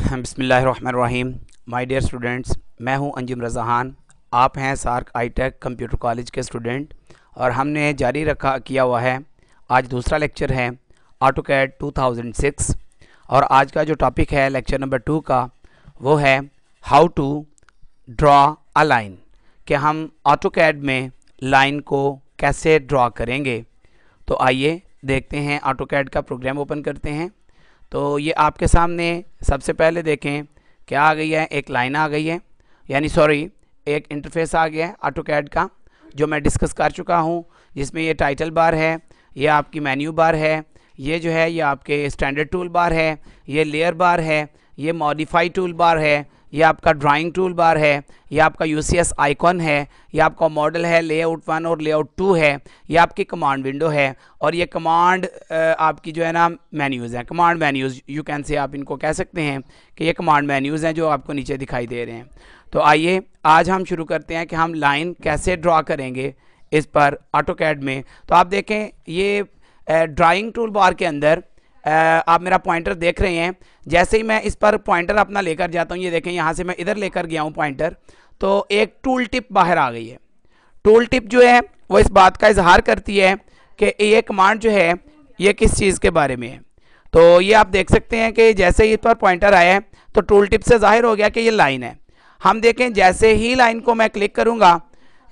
बिस्मिल्लाहिर्रहमानिर्रहीम। My dear students, मैं हूं अंजुम रज़ा खान। आप हैं सार्क आई-टेक कंप्यूटर कॉलेज के स्टूडेंट और हमने जारी रखा किया हुआ है। आज दूसरा लेक्चर है ऑटोकैड 2006 और आज का जो टॉपिक है लेक्चर नंबर 2 का वो है how to draw a line, कि हम ऑटोकैड में लाइन को कैसे ड्रॉ करेंगे। तो आइए देखते हैं, ऑटोकैड का प्रोग्राम ओपन करते हैं। तो ये आपके सामने सबसे पहले देखें क्या आ गई है, एक लाइन आ गई है, यानी सॉरी एक इंटरफेस आ गया है ऑटोकैड का जो मैं डिस्कस कर चुका हूँ, जिसमें ये टाइटल बार है, ये आपकी मेन्यू बार है, ये जो है ये आपके स्टैंडर्ड टूल बार है, ये लेयर बार है, ये मॉडिफाई टूल बार है, ये आपका ड्राइंग टूल बार है, ये आपका यूसीएस आइकॉन है, ये आपका मॉडल है, लेआउट 1 और लेआउट 2 है, ये आपकी कमांड विंडो है और ये कमांड आपकी जो है ना मेन्यूज़ हैं, command menus you can say आप इनको कह सकते हैं कि ये कमांड मेन्यूज़ हैं जो आपको नीचे दिखाई दे रहे हैं। तो आइए आज हम शुरू करते हैं कि हम लाइन कैसे ड्रॉ करेंगे इस पर ऑटोकैड में। तो आप देखें ये ड्राइंग टूल बार के अंदर आप मेरा पॉइंटर देख रहे हैं। जैसे ही मैं इस पर पॉइंटर अपना लेकर जाता हूँ, ये देखें यहाँ से मैं इधर लेकर गया हूँ पॉइंटर, तो एक टूल टिप बाहर आ गई है। टूल टिप जो है वो इस बात का इजहार करती है कि ये कमांड जो है ये किस चीज़ के बारे में है। तो ये आप देख सकते हैं कि जैसे ही इस पर पॉइंटर आया है तो टूल टिप से जाहिर हो गया कि ये लाइन है। हम देखें जैसे ही लाइन को मैं क्लिक करूँगा,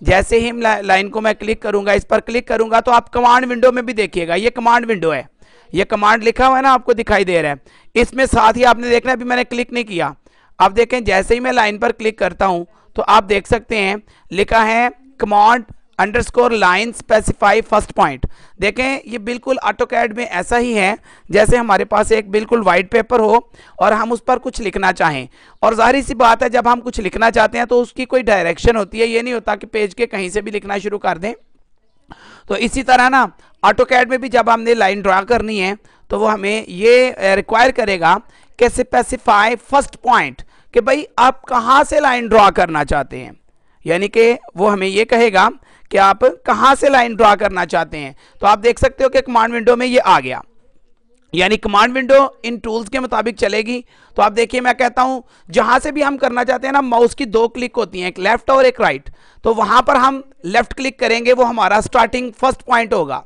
जैसे ही लाइन को मैं क्लिक करूँगा, इस पर क्लिक करूँगा तो आप कमांड विंडो में भी देखिएगा, ये कमांड विंडो है, ये कमांड लिखा हुआ है ना आपको दिखाई दे रहा है। इसमें साथ ही आपने देखना अभी मैंने क्लिक नहीं किया। अब देखें जैसे ही मैं लाइन पर क्लिक करता हूं तो आप देख सकते हैं लिखा है command underscore line specify first point. देखें ये बिल्कुल ऑटोकैड में ऐसा ही है जैसे हमारे पास एक बिल्कुल वाइट पेपर हो और हम उस पर कुछ लिखना चाहें। और जाहिर सी बात है जब हम कुछ लिखना चाहते हैं तो उसकी कोई डायरेक्शन होती है, ये नहीं होता कि पेज के कहीं से भी लिखना शुरू कर दें। तो इसी तरह ना ऑटोकैड में भी जब हमने लाइन ड्रा करनी है तो वो हमें ये रिक्वायर करेगा कि स्पेसिफाई फर्स्ट पॉइंट, कि भाई आप कहाँ से लाइन ड्रा करना चाहते हैं, यानी कि वो हमें ये कहेगा कि आप कहाँ से लाइन ड्रा करना चाहते हैं। तो आप देख सकते हो कि कमांड विंडो में ये आ गया, यानी कमांड विंडो इन टूल्स के मुताबिक चलेगी। तो आप देखिए मैं कहता हूं जहां से भी हम करना चाहते हैं ना, माउस की 2 क्लिक होती हैं, एक लेफ्ट और एक राइट। तो वहां पर हम लेफ्ट क्लिक करेंगे, वो हमारा स्टार्टिंग फर्स्ट पॉइंट होगा।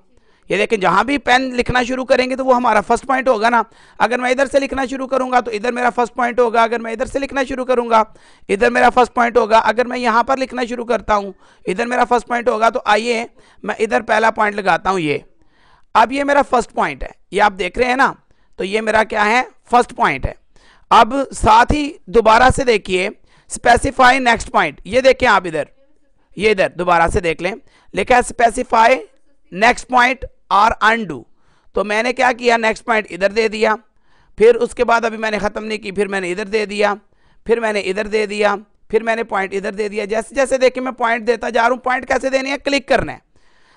ये देखें जहां भी पेन लिखना शुरू करेंगे तो वो हमारा फर्स्ट पॉइंट होगा ना। अगर मैं इधर से लिखना शुरू करूंगा तो इधर मेरा फर्स्ट पॉइंट होगा, अगर मैं इधर से लिखना शुरू करूंगा इधर मेरा फर्स्ट पॉइंट होगा, अगर मैं यहां पर लिखना शुरू करता हूं इधर मेरा फर्स्ट पॉइंट होगा। तो आइए मैं इधर पहला पॉइंट लगाता हूं, ये अब ये मेरा फर्स्ट पॉइंट है, ये आप देख रहे हैं ना। तो ये मेरा क्या है, फर्स्ट पॉइंट है। अब साथ ही दोबारा से देखिए स्पेसिफाई नेक्स्ट पॉइंट, ये देखें आप इधर, ये इधर दोबारा से देख लें, लिखा है स्पेसिफाई नेक्स्ट पॉइंट और अनडू। तो मैंने क्या किया, नेक्स्ट पॉइंट इधर दे दिया, फिर उसके बाद अभी मैंने ख़त्म नहीं की, फिर मैंने इधर दे दिया, फिर मैंने इधर दे दिया, फिर मैंने पॉइंट इधर दे दिया। जैसे जैसे देखिए मैं पॉइंट देता जा रहा हूँ। पॉइंट कैसे देनी है, क्लिक करना है।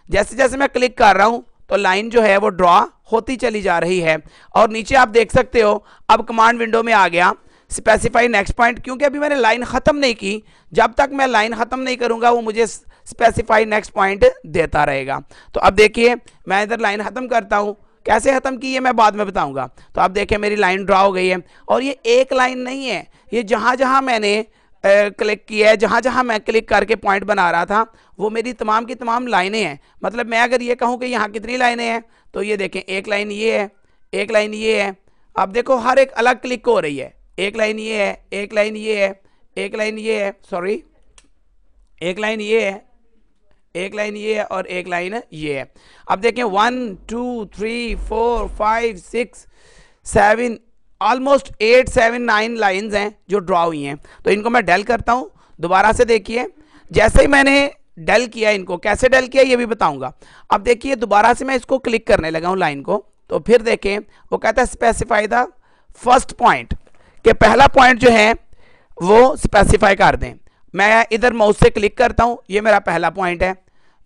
जैसे जैसे मैं क्लिक कर रहा हूँ तो लाइन जो है वो ड्रॉ होती चली जा रही है। और नीचे आप देख सकते हो अब कमांड विंडो में आ गया स्पेसिफाई नेक्स्ट पॉइंट, क्योंकि अभी मैंने लाइन ख़त्म नहीं की। जब तक मैं लाइन ख़त्म नहीं करूँगा वो मुझे स्पेसिफाई नेक्स्ट पॉइंट देता रहेगा। तो अब देखिए मैं इधर लाइन ख़त्म करता हूँ, कैसे ख़त्म की है मैं बाद में बताऊँगा। तो अब देखिए मेरी लाइन ड्रॉ हो गई है। और ये एक लाइन नहीं है, ये जहाँ जहाँ मैंने क्लिक किया है, जहाँ जहाँ मैं क्लिक करके पॉइंट बना रहा था वो मेरी तमाम की तमाम लाइनें हैं। मतलब मैं अगर ये कहूँ कि यहाँ कितनी लाइनें हैं तो ये देखें एक लाइन ये है, एक लाइन ये है। अब देखो हर एक अलग क्लिक हो रही है, एक लाइन ये है, एक लाइन ये है, एक लाइन ये है, सॉरी एक लाइन ये है, एक लाइन ये है और एक लाइन ये है। अब देखें 1 2 3 4 5 6 7 ऑलमोस्ट 8 7 9 लाइन्स हैं जो ड्रॉ हुई हैं। तो इनको मैं डेल करता हूँ। दोबारा से देखिए जैसे ही मैंने डेल किया, इनको कैसे डेल किया ये भी बताऊंगा। अब देखिए दोबारा से मैं इसको क्लिक करने लगा हूँ लाइन को, तो फिर देखें वो कहता है स्पेसिफाई द फर्स्ट पॉइंट, कि पहला पॉइंट जो है वो स्पेसिफाई कर दें। मैं इधर माउस से क्लिक करता हूँ, ये मेरा पहला पॉइंट है,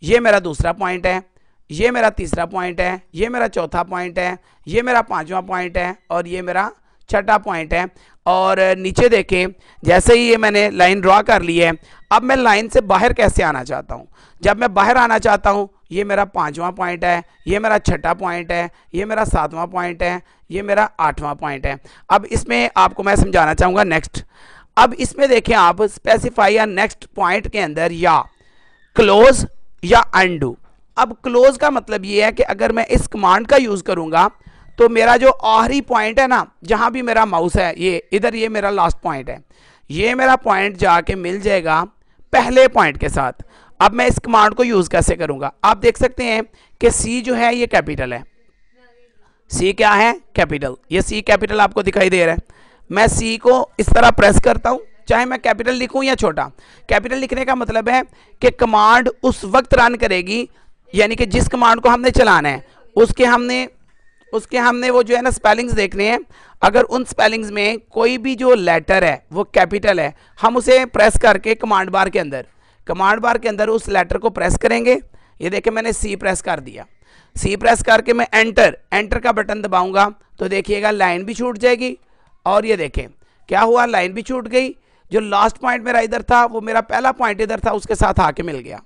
ये मेरा दूसरा पॉइंट है, ये मेरा तीसरा पॉइंट है, ये मेरा चौथा पॉइंट है, ये मेरा पांचवा पॉइंट है और ये मेरा छठा पॉइंट है। और नीचे देखें जैसे ही ये मैंने लाइन ड्रॉ कर ली है, अब मैं लाइन से बाहर कैसे आना चाहता हूँ। जब मैं बाहर आना चाहता हूँ ये मेरा 5वां पॉइंट है, ये मेरा 6ठा पॉइंट है, ये मेरा 7वां पॉइंट है, ये मेरा 8वां पॉइंट है। अब इसमें आपको मैं समझाना चाहूँगा नेक्स्ट। अब इसमें देखें आप स्पेसिफाई या नेक्स्ट पॉइंट के अंदर या क्लोज या अनडू। अब क्लोज का मतलब ये है कि अगर मैं इस कमांड का यूज़ करूँगा तो मेरा जो आखिरी पॉइंट है ना, जहाँ भी मेरा माउस है, ये इधर, ये मेरा लास्ट पॉइंट है, ये मेरा पॉइंट जाके मिल जाएगा पहले पॉइंट के साथ। अब मैं इस कमांड को यूज़ कैसे करूँगा, आप देख सकते हैं कि सी जो है ये कैपिटल है, सी क्या है, कैपिटल। ये सी कैपिटल आपको दिखाई दे रहा है। मैं सी को इस तरह प्रेस करता हूँ, चाहे मैं कैपिटल लिखूँ या छोटा। कैपिटल लिखने का मतलब है कि कमांड उस वक्त रन करेगी, यानी कि जिस कमांड को हमने चलाना है उसके हमने वो जो है ना स्पेलिंग्स देखने हैं। अगर उन स्पेलिंग्स में कोई भी जो लेटर है वो कैपिटल है, हम उसे प्रेस करके कमांड बार के अंदर उस लेटर को प्रेस करेंगे। ये देखें मैंने सी प्रेस कर दिया, सी प्रेस करके मैं एंटर का बटन दबाऊंगा तो देखिएगा लाइन भी छूट जाएगी। और ये देखें क्या हुआ, लाइन भी छूट गई। जो लास्ट पॉइंट मेरा इधर था वो मेरा पहला पॉइंट इधर था, उसके साथ आके मिल गया।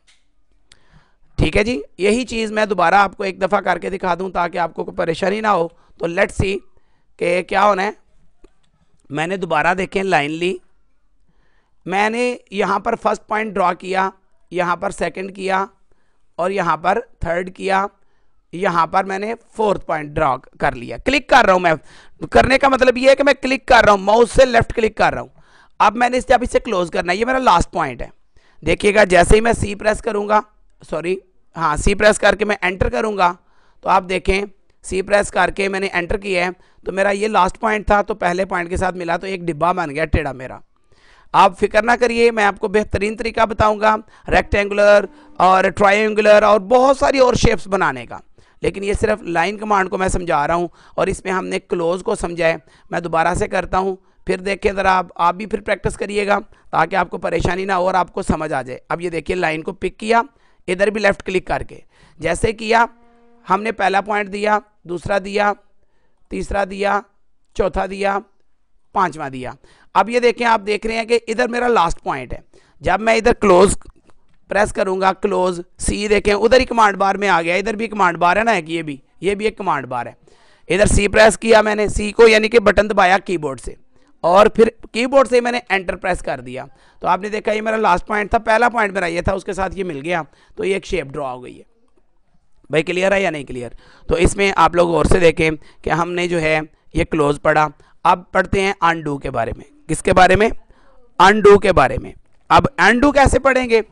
ठीक है जी, यही चीज़ मैं दोबारा आपको एक दफ़ा करके दिखा दूं ताकि आपको कोई परेशानी ना हो। तो लेट्स सी कि क्या होना है। मैंने दोबारा देखें लाइन ली, मैंने यहाँ पर फर्स्ट पॉइंट ड्रॉ किया, यहाँ पर सेकंड किया और यहाँ पर थर्ड किया, यहाँ पर मैंने फोर्थ पॉइंट ड्रॉ कर लिया। क्लिक कर रहा हूँ मैं, करने का मतलब ये है कि मैं क्लिक कर रहा हूँ, माउस से लेफ्ट क्लिक कर रहा हूँ। अब मैंने जब इसे क्लोज करना है, ये मेरा लास्ट पॉइंट है। देखिएगा जैसे ही मैं सी प्रेस करूँगा, सी प्रेस करके मैं एंटर करूँगा तो आप देखें सी प्रेस करके मैंने एंटर किया है तो मेरा ये लास्ट पॉइंट था, तो पहले पॉइंट के साथ मिला तो एक डिब्बा बन गया टेढ़ा मेरा। आप फिक्र ना करिए, मैं आपको बेहतरीन तरीका बताऊंगा रेक्टेंगुलर और ट्रायंगुलर और बहुत सारी और शेप्स बनाने का, लेकिन ये सिर्फ लाइन कमांड को मैं समझा रहा हूँ और इसमें हमने क्लोज को समझा है। मैं दोबारा से करता हूँ, फिर देखें ज़रा आप भी फिर प्रैक्टिस करिएगा ताकि आपको परेशानी ना हो और आपको समझ आ जाए। अब ये देखिए लाइन को पिक किया, इधर भी लेफ्ट क्लिक करके जैसे किया, हमने पहला पॉइंट दिया, दूसरा दिया, तीसरा दिया, चौथा दिया, पांचवा दिया। अब ये देखें, आप देख रहे हैं कि इधर मेरा लास्ट पॉइंट है। जब मैं इधर क्लोज प्रेस करूंगा, क्लोज सी देखें उधर ही कमांड बार में आ गया, इधर भी कमांड बार है ना, कि ये भी एक कमांड बार है। इधर सी प्रेस किया मैंने, सी को यानी कि बटन दबाया कीबोर्ड से और फिर कीबोर्ड से मैंने एंटर प्रेस कर दिया तो आपने देखा ये मेरा लास्ट पॉइंट था, पहला पॉइंट मेरा ये था, उसके साथ ये मिल गया तो ये एक शेप ड्रॉ हो गई है। भाई क्लियर है या नहीं क्लियर? तो इसमें आप लोग और से देखें कि हमने जो है ये क्लोज पढ़ा। अब पढ़ते हैं अनडू के बारे में। किसके बारे में? अनडू के बारे में। अब अनडू कैसे पढ़ेंगे?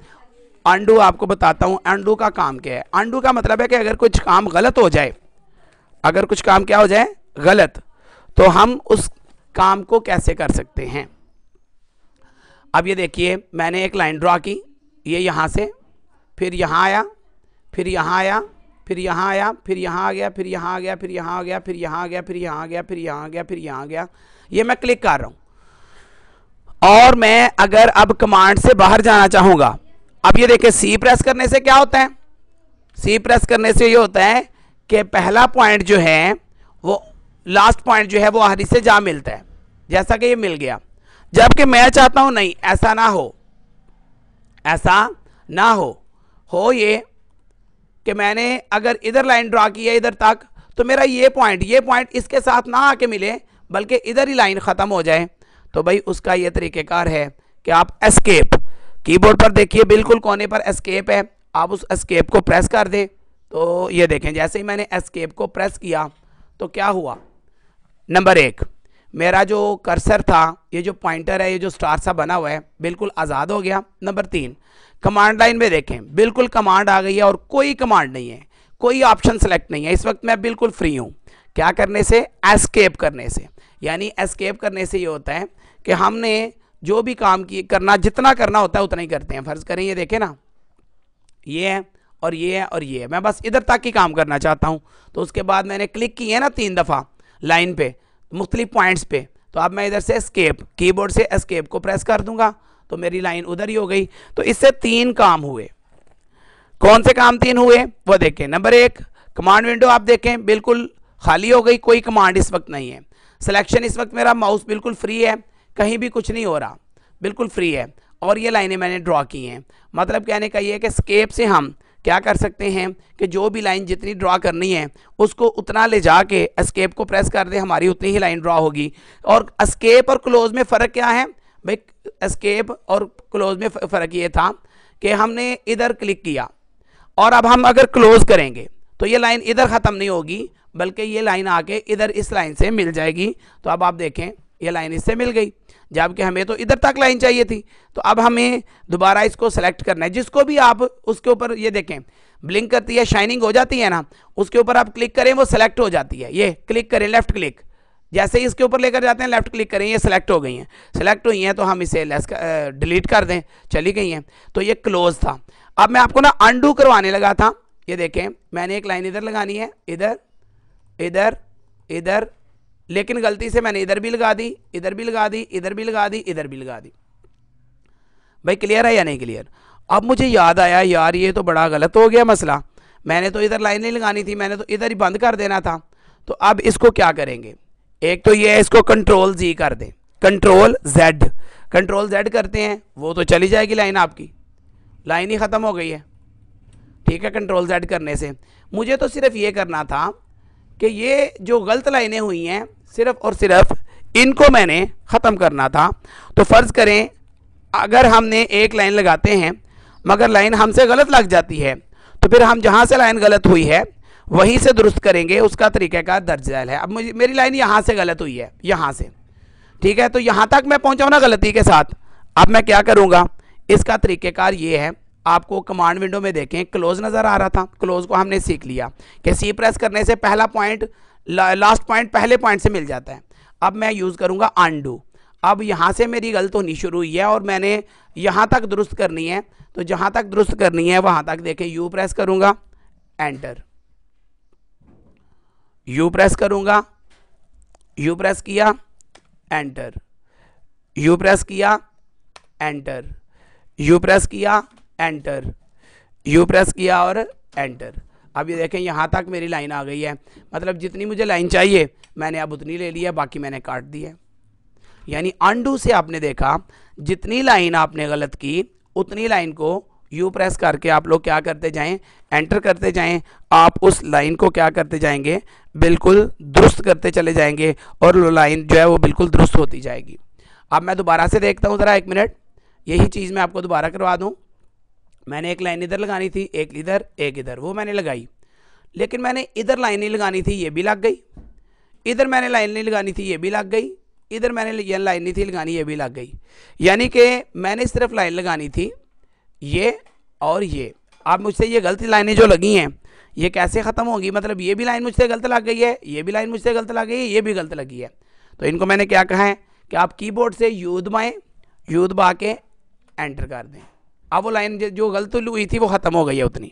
अनडू आपको बताता हूं अनडू का काम क्या है। अनडू का मतलब है कि अगर कुछ काम गलत हो जाए, अगर कुछ काम क्या हो जाए गलत, तो हम उस काम को कैसे कर सकते हैं। अब ये देखिए मैंने एक लाइन ड्रॉ की, ये यहाँ से फिर यहाँ आया, फिर यहाँ आया, फिर यहाँ आया, फिर यहाँ आ गया, फिर यहाँ आ गया, फिर यहाँ आ गया, फिर यहाँ आ गया, फिर यहाँ आ गया, फिर यहाँ आ गया, फिर यहाँ आ गया। ये मैं क्लिक कर रहा हूँ और मैं अगर अब कमांड से बाहर जाना चाहूँगा, अब ये देखिए सी प्रेस करने से क्या होता है, सी प्रेस करने से ये होता है कि पहला पॉइंट जो है वो लास्ट पॉइंट जो है वो आखिरी से जा मिलता है, जैसा कि ये मिल गया। जबकि मैं चाहता हूं नहीं, ऐसा ना हो, ऐसा ना हो ये कि मैंने अगर इधर लाइन ड्रॉ की है इधर तक, तो मेरा ये पॉइंट इसके साथ ना आके मिले बल्कि इधर ही लाइन ख़त्म हो जाए। तो भाई उसका ये तरीक़ेकार है कि आप एस्केप, कीबोर्ड पर देखिए बिल्कुल कोने पर एस्केप है, आप उस एस्केप को प्रेस कर दें। तो ये देखें जैसे ही मैंने एस्केप को प्रेस किया तो क्या हुआ, नंबर 1 मेरा जो कर्सर था, ये जो पॉइंटर है, ये जो स्टार सा बना हुआ है, बिल्कुल आज़ाद हो गया। नंबर 3 कमांड लाइन में देखें बिल्कुल कमांड आ गई है और कोई कमांड नहीं है, कोई ऑप्शन सेलेक्ट नहीं है। इस वक्त मैं बिल्कुल फ्री हूँ। क्या करने से? एस्केप करने से। यानी एस्केप करने से ये होता है कि हमने जो भी काम करना, जितना करना होता है उतना ही करते हैं। फ़र्ज़ करें ये देखें ना, ये है और ये है और ये है, मैं बस इधर तक ही काम करना चाहता हूँ। तो उसके बाद मैंने क्लिक किया ना 3 दफ़ा लाइन पे, मुख्तलिफ पॉइंट्स पे, तो अब मैं इधर से एस्केप, कीबोर्ड से एस्केप को प्रेस कर दूंगा तो मेरी लाइन उधर ही हो गई। तो इससे 3 काम हुए। कौन से काम 3 हुए वो देखें। नंबर 1 कमांड विंडो आप देखें बिल्कुल खाली हो गई, कोई कमांड इस वक्त नहीं है। सिलेक्शन इस वक्त मेरा माउस बिल्कुल फ्री है, कहीं भी कुछ नहीं हो रहा, बिल्कुल फ्री है। और ये लाइनें मैंने ड्रॉ की हैं। मतलब कहने का ये है कि एस्केप से हम क्या कर सकते हैं कि जो भी लाइन जितनी ड्रा करनी है उसको उतना ले जाके एस्केप को प्रेस कर दें, हमारी उतनी ही लाइन ड्रा होगी। और एस्केप और क्लोज में फ़र्क क्या है भाई? एस्केप और क्लोज में फ़र्क ये था कि हमने इधर क्लिक किया और अब हम अगर क्लोज करेंगे तो ये लाइन इधर ख़त्म नहीं होगी, बल्कि ये लाइन आके इधर इस लाइन से मिल जाएगी। तो अब आप देखें ये लाइन इससे मिल गई, जबकि हमें तो इधर तक लाइन चाहिए थी। तो अब हमें दोबारा इसको सेलेक्ट करना है। जिसको भी आप उसके ऊपर ये देखें ब्लिंक करती है, शाइनिंग हो जाती है ना, उसके ऊपर आप क्लिक करें वो सेलेक्ट हो जाती है। ये क्लिक करें, लेफ्ट क्लिक, जैसे ही इसके ऊपर लेकर जाते हैं लेफ्ट क्लिक करें, ये सेलेक्ट हो गई हैं। सेलेक्ट हुई हैं तो हम इसे डिलीट कर दें, चली गई हैं। तो ये क्लोज था। अब मैं आपको ना अनडू करवाने लगा था। ये देखें मैंने एक लाइन इधर लगानी है, इधर इधर इधर, लेकिन गलती से मैंने इधर भी लगा दी, इधर भी लगा दी, इधर भी लगा दी, इधर भी लगा दी। भाई क्लियर है या नहीं क्लियर? अब मुझे याद आया यार ये तो बड़ा गलत हो गया मसला, मैंने तो इधर लाइन नहीं लगानी थी, मैंने तो इधर ही बंद कर देना था। तो अब इसको क्या करेंगे? एक तो ये है, इसको कंट्रोल जी कर दें, कंट्रोल जेड करते हैं, वो तो चली जाएगी लाइन, आपकी लाइन ही ख़त्म हो गई है। ठीक है, कंट्रोल जेड करने से मुझे तो सिर्फ ये करना था कि ये जो गलत लाइनें हुई हैं सिर्फ और सिर्फ इनको मैंने ख़त्म करना था। तो फ़र्ज़ करें अगर हमने एक लाइन लगाते हैं मगर लाइन हमसे गलत लग जाती है, तो फिर हम जहाँ से लाइन गलत हुई है वहीं से दुरुस्त करेंगे, उसका तरीक़ाकार दर्ज झैल है। अब मुझे मेरी लाइन यहाँ से गलत हुई है, यहाँ से, ठीक है, तो यहाँ तक मैं पहुँचा ना गलती के साथ। अब मैं क्या करूँगा? इसका तरीक़ेकार ये है, आपको कमांड विंडो में देखें क्लोज नज़र आ रहा था, क्लोज को हमने सीख लिया कि सी प्रेस करने से पहला पॉइंट लास्ट पॉइंट पहले पॉइंट से मिल जाता है। अब मैं यूज़ करूँगा अनडू। अब यहाँ से मेरी गलत होनी शुरू हुई है और मैंने यहाँ तक दुरुस्त करनी है, तो जहाँ तक दुरुस्त करनी है वहाँ तक देखें, यू प्रेस करूँगा, एंटर, यू प्रेस करूँगा, यू प्रेस किया, एंटर, यू प्रेस किया, एंटर, यू प्रेस किया, एंटर, यू प्रेस किया और एंटर। अब ये देखें यहाँ तक मेरी लाइन आ गई है, मतलब जितनी मुझे लाइन चाहिए मैंने अब उतनी ले ली है, बाकी मैंने काट दी है। यानी अनडू से आपने देखा जितनी लाइन आपने गलत की उतनी लाइन को यू प्रेस करके आप लोग क्या करते जाएं, एंटर करते जाएं, आप उस लाइन को क्या करते जाएंगे, बिल्कुल दुरुस्त करते चले जाएंगे और लाइन जो है वो बिल्कुल दुरुस्त होती जाएगी। अब मैं दोबारा से देखता हूँ ज़रा, एक मिनट, यही चीज़ मैं आपको दोबारा करवा दूँ। मैंने एक लाइन इधर लगानी थी, एक इधर एक इधर, वो मैंने लगाई, लेकिन मैंने इधर लाइन नहीं लगानी थी, ये भी लग गई, इधर मैंने लाइन नहीं लगानी थी, ये भी लग गई, इधर मैंने ये लाइन नहीं थी लगानी, ये भी लग गई। यानी कि मैंने सिर्फ लाइन लगानी थी ये और ये। अब मुझसे ये गलत लाइनें जो लगी हैं ये कैसे ख़त्म होगी? मतलब ये भी लाइन मुझसे गलत लग गई है, ये भी लाइन मुझसे गलत लग गई है, ये भी गलत लगी है। तो इनको मैंने क्या कहा है कि आप कीबोर्ड से यू दबाएं, यू दबा के एंटर कर दें। अब वो लाइन जो गलत हुई थी वो ख़त्म हो गई है उतनी,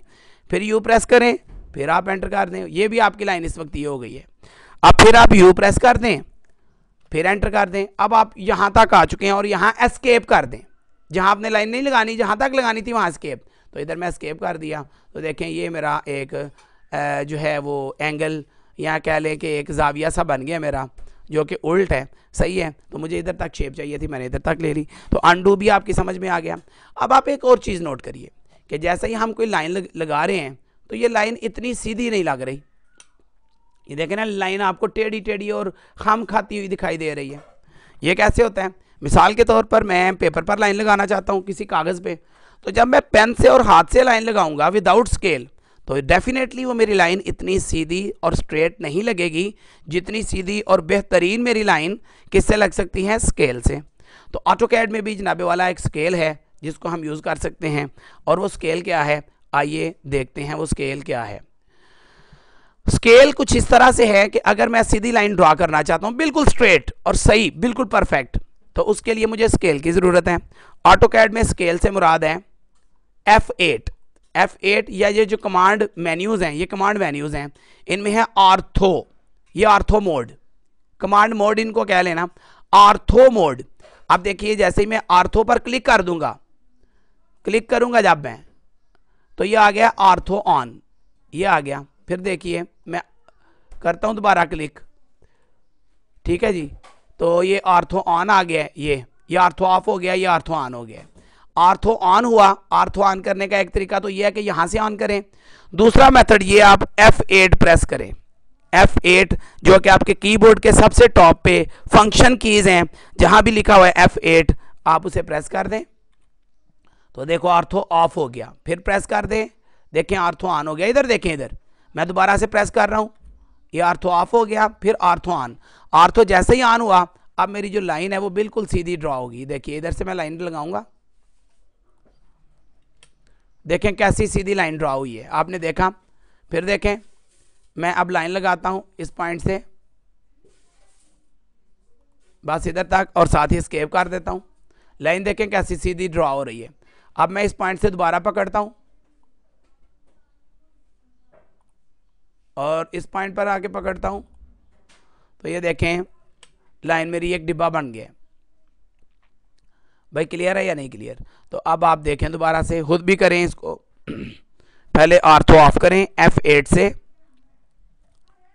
फिर यू प्रेस करें, फिर आप एंटर कर दें, ये भी आपकी लाइन इस वक्त ये हो गई है। अब फिर आप यू प्रेस कर दें, फिर एंटर कर दें। अब आप यहाँ तक आ चुके हैं और यहाँ एस्केप कर दें, जहाँ आपने लाइन नहीं लगानी, जहाँ तक लगानी थी वहाँ एस्केप, तो इधर मैं एस्केप कर दिया। तो देखें ये मेरा एक जो है वो एंगल, यहाँ कह लें कि एक जाविया सा बन गया मेरा, जो कि उल्ट है, सही है। तो मुझे इधर तक शेप चाहिए थी, मैंने इधर तक ले ली। तो अनडू भी आपकी समझ में आ गया। अब आप एक और चीज़ नोट करिए कि जैसे ही हम कोई लाइन लगा रहे हैं तो ये लाइन इतनी सीधी नहीं लग रही। ये देखें ना, लाइन आपको टेढ़ी टेढ़ी और खाम खाती हुई दिखाई दे रही है। ये कैसे होता है? मिसाल के तौर पर मैं पेपर पर लाइन लगाना चाहता हूँ किसी कागज़ पे, तो जब मैं पेन से और हाथ से लाइन लगाऊंगा विदाउट स्केल, तो डेफिनेटली वो मेरी लाइन इतनी सीधी और स्ट्रेट नहीं लगेगी जितनी सीधी और बेहतरीन मेरी लाइन किससे लग सकती है? स्केल से। तो ऑटोकैड में भी जनाबे वाला एक स्केल है जिसको हम यूज़ कर सकते हैं, और वो स्केल क्या है आइए देखते हैं वो स्केल क्या है। स्केल कुछ इस तरह से है कि अगर मैं सीधी लाइन ड्रा करना चाहता हूँ बिल्कुल स्ट्रेट और सही, बिल्कुल परफेक्ट, तो उसके लिए मुझे स्केल की ज़रूरत है। ऑटोकैड में स्केल से मुराद है F8 या ये जो कमांड मेन्यूज़ हैं, ये कमांड मेन्यूज़ हैं, इनमें है आर्थो, ये आर्थो मोड, कमांड मोड इनको कह लेना, आर्थो मोड। अब देखिए जैसे ही मैं आर्थो पर क्लिक कर दूंगा, क्लिक करूंगा जब मैं, तो ये आ गया आर्थो ऑन, ये आ गया। फिर देखिए मैं करता हूं दोबारा क्लिक, ठीक है जी, तो ये आर्थो ऑन आ गया, ये आर्थो ऑफ हो गया, ये आर्थो ऑन हो गया। आर्थो ऑन हुआ। आर्थो ऑन करने का एक तरीका तो यह है कि यहां से ऑन करें, दूसरा मेथड ये आप F8 प्रेस करें। F8 जो कि आपके कीबोर्ड के सबसे टॉप पे फंक्शन कीज हैं, जहां भी लिखा हुआ है F8 आप उसे प्रेस कर दें तो देखो आर्थो ऑफ हो गया। फिर प्रेस कर दें, देखें आर्थो ऑन हो गया। इधर देखें, इधर मैं दोबारा से प्रेस कर रहा हूं, ये आर्थो ऑफ हो गया, फिर आर्थो ऑन। आर्थो जैसे ही ऑन हुआ अब मेरी जो लाइन है वो बिल्कुल सीधी ड्रॉ होगी। देखिए इधर से मैं लाइन लगाऊंगा, देखें कैसी सीधी लाइन ड्रॉ हुई है, आपने देखा। फिर देखें मैं अब लाइन लगाता हूं इस पॉइंट से बस इधर तक और साथ ही एस्केप कर देता हूं। लाइन देखें कैसी सीधी ड्रॉ हो रही है। अब मैं इस पॉइंट से दोबारा पकड़ता हूं और इस पॉइंट पर आके पकड़ता हूं तो ये देखें लाइन मेरी एक डिब्बा बन गया। भाई क्लियर है या नहीं क्लियर? तो अब आप देखें दोबारा से, खुद भी करें इसको। पहले आर्थो ऑफ करें F8 से,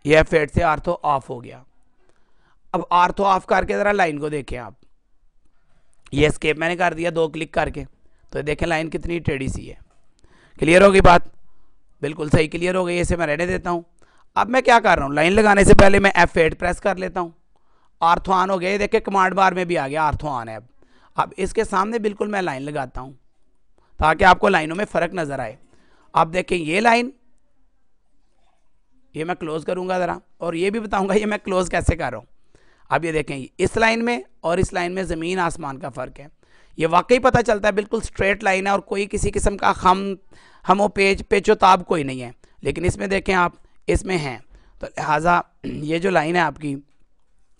ये F8 से आर्थो ऑफ हो गया। अब आर्थो ऑफ करके जरा लाइन को देखें आप, ये एस्केप मैंने कर दिया 2 क्लिक करके, तो देखें लाइन कितनी टेढ़ी सी है। क्लियर होगी बात? बिल्कुल सही क्लियर हो गई। इसे मैं रहने देता हूं। अब मैं क्या कर रहा हूं, लाइन लगाने से पहले मैं F8 प्रेस कर लेता हूं। आर्थो ऑन हो गया, ये देखिए कमांड बार में भी आ गया आर्थो ऑन है। अब इसके सामने बिल्कुल मैं लाइन लगाता हूं ताकि आपको लाइनों में फर्क नजर आए। आप देखें ये लाइन, ये मैं क्लोज करूंगा ज़रा और ये भी बताऊंगा ये मैं क्लोज कैसे कर रहा हूं। अब ये देखें इस लाइन में और इस लाइन में ज़मीन आसमान का फ़र्क है। ये वाकई पता चलता है बिल्कुल स्ट्रेट लाइन है और कोई किसी किस्म का हमो पेचोताब कोई नहीं है। लेकिन इसमें देखें आप, इसमें है, तो लिहाजा ये जो लाइन है आपकी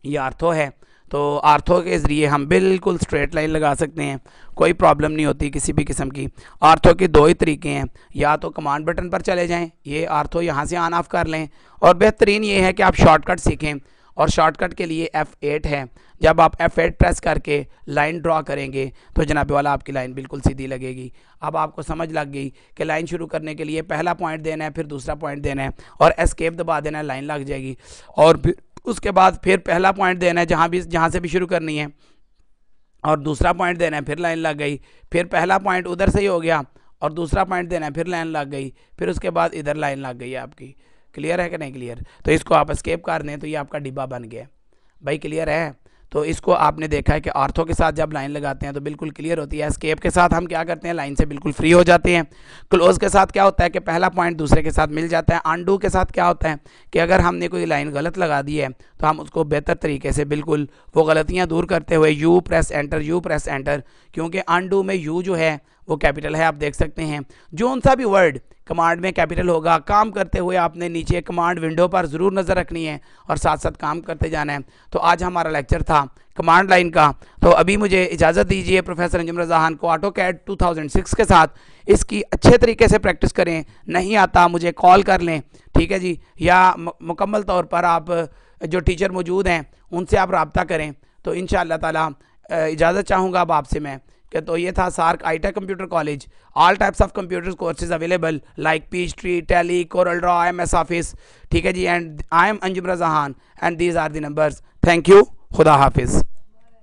ये आर्थो है, तो आर्थो के ज़रिए हम बिल्कुल स्ट्रेट लाइन लगा सकते हैं, कोई प्रॉब्लम नहीं होती किसी भी किस्म की। आर्थो के 2 ही तरीके हैं, या तो कमांड बटन पर चले जाएं, ये आर्थो यहाँ से ऑन ऑफ कर लें, और बेहतरीन ये है कि आप शॉर्टकट सीखें। और शॉर्टकट के लिए F8 है। जब आप F8 प्रेस करके लाइन ड्रॉ करेंगे तो जनाब वाला आपकी लाइन बिल्कुल सीधी लगेगी। अब आपको समझ लग गई कि लाइन शुरू करने के लिए पहला पॉइंट देना है, फिर दूसरा पॉइंट देना है और एस्केप दबा देना है, लाइन लग जाएगी। और फिर उसके बाद फिर पहला पॉइंट देना है जहाँ से भी शुरू करनी है, और दूसरा पॉइंट देना है, फिर लाइन लग गई। फिर पहला पॉइंट उधर से ही हो गया और दूसरा पॉइंट देना है, फिर लाइन लग गई। फिर उसके बाद इधर लाइन लग गई आपकी। क्लियर है कि नहीं क्लियर? तो इसको आप एस्केप कर दें तो ये आपका डिब्बा बन गया। भाई क्लियर है? तो इसको आपने देखा है कि आर्थो के साथ जब लाइन लगाते हैं तो बिल्कुल क्लियर होती है। एस्केप के साथ हम क्या करते हैं, लाइन से बिल्कुल फ्री हो जाते हैं। क्लोज के साथ क्या होता है कि पहला पॉइंट दूसरे के साथ मिल जाता है। अनडू के साथ क्या होता है कि अगर हमने कोई लाइन गलत लगा दी है तो हम उसको बेहतर तरीके से बिल्कुल वो गलतियाँ दूर करते हुए यू प्रेस एंटर, क्योंकि अनडू में यू जो है वो कैपिटल है। आप देख सकते हैं जो सा भी वर्ड कमांड में कैपिटल होगा, काम करते हुए आपने नीचे कमांड विंडो पर ज़रूर नज़र रखनी है और साथ साथ काम करते जाना है। तो आज हमारा लेक्चर था कमांड लाइन का। तो अभी मुझे इजाज़त दीजिए। प्रोफेसर अंजुम रज़ा खान को AutoCAD 2006 के साथ इसकी अच्छे तरीके से प्रैक्टिस करें। नहीं आता मुझे कॉल कर लें, ठीक है जी, या मुकम्मल तौर पर आप जो टीचर मौजूद हैं उनसे आप रब्ता करें। तो इंशाअल्लाह ताला इजाज़त चाहूँगा अब आपसे मैं कि तो ये था सार्क आईटेक computer college. All types of computer courses available like Peachtree, Tally, Corel Draw, MS office, ठीक है जी। And I am Anjum Raza Khan and these are the numbers. Thank you. खुदा हाफिज़।